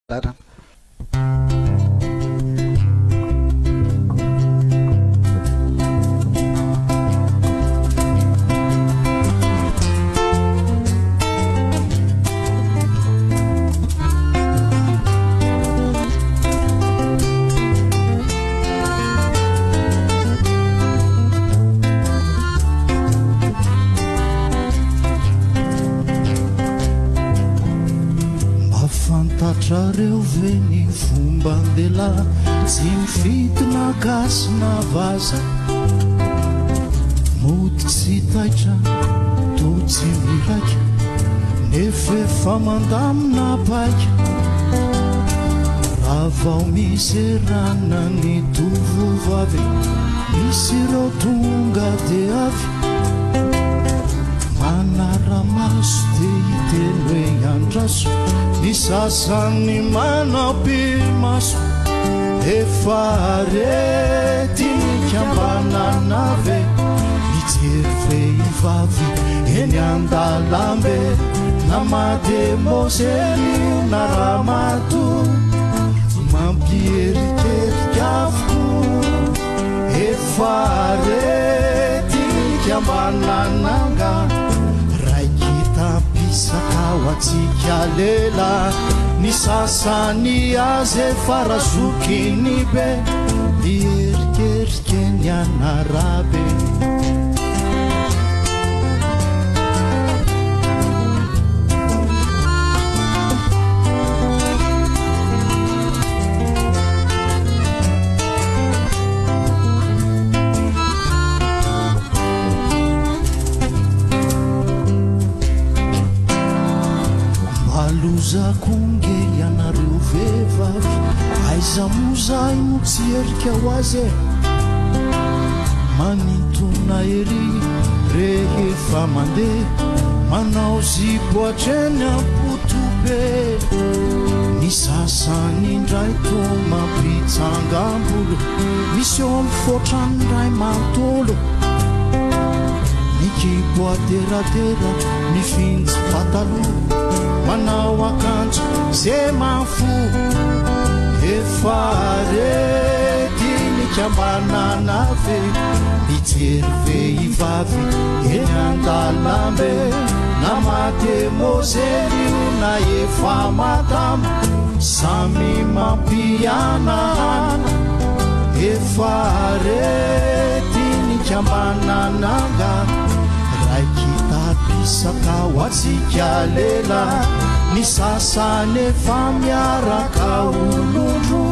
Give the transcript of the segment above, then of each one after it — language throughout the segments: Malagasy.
Lara. Fantatrareo ve ny fomban-dehilahy tsy mifidina gasy na vaza, mody tsy taitra to tsy miraika nefa efa mandamina paika. Raha vao misy rana ny tovovavy, misy ireo tonga de avy manara-maso de hiteny hoe andraso. Ny sasany manao pimaso efa arety nikambanana ve, mijery vehivavy eny an-dalambe na mademôzely na ramatoa mampierikerika avokoa. Efa arety nikambanana nga raiky tampisaka ho atsika lela, ny sasany azy efa razokiny be mierikerike ny anarabe. Lozakonge ianareo vehivavy, aiza mozay no tsy erika ho azy e, manintona ery rehefa mandeha manao zipo hatreny ampotobe. Ny sasany indray to mampitsangam-bolo, misy eo mifoatrany ray mantolo, ny kibo ateratera mifintsy pataloha manao akanjo ze mafo. Efa arety nikambanana ve, mijery vehivavy eny an-dalambe na mademôzely na efa madamo samy mampianahana. Efa arety nikambanana nga raiky tapisaka ho atsika lela, ny sasany efa miaraka olondro,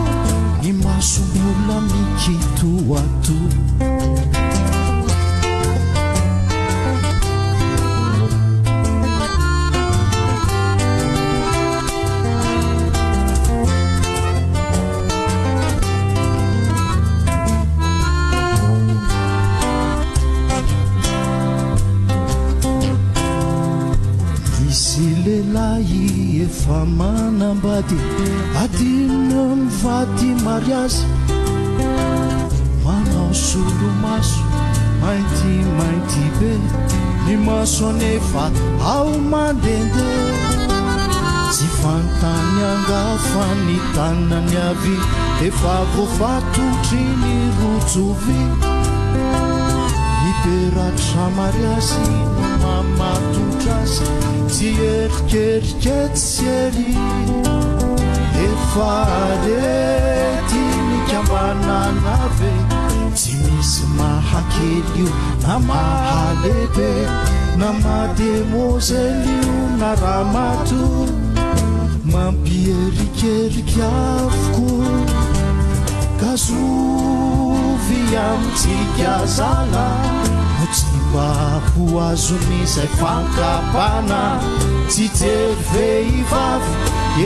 ny masombola mikitoato. Lelahy efa manambady adino mivady mariazy, manao solomaso maintimainty be, ny maso anefa ao mandendeha. Tsy fantany angafa ny tanany avy, efa voafatotry ny rojovy. Iperatra mariazy no mamatotra azy, tsy erikerike tsy ery. Efa arety nikambanana ve, tsy misy mahakely io na mahalehibe, na mademôzely io na ramatoa mampierikerika avokoa. Gazovy amintsika zala no tsy mba ho azon'izay fankapana, tsy jery vehivavy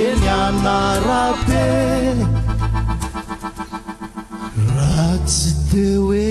eny anarabe. Raha tsy de hoe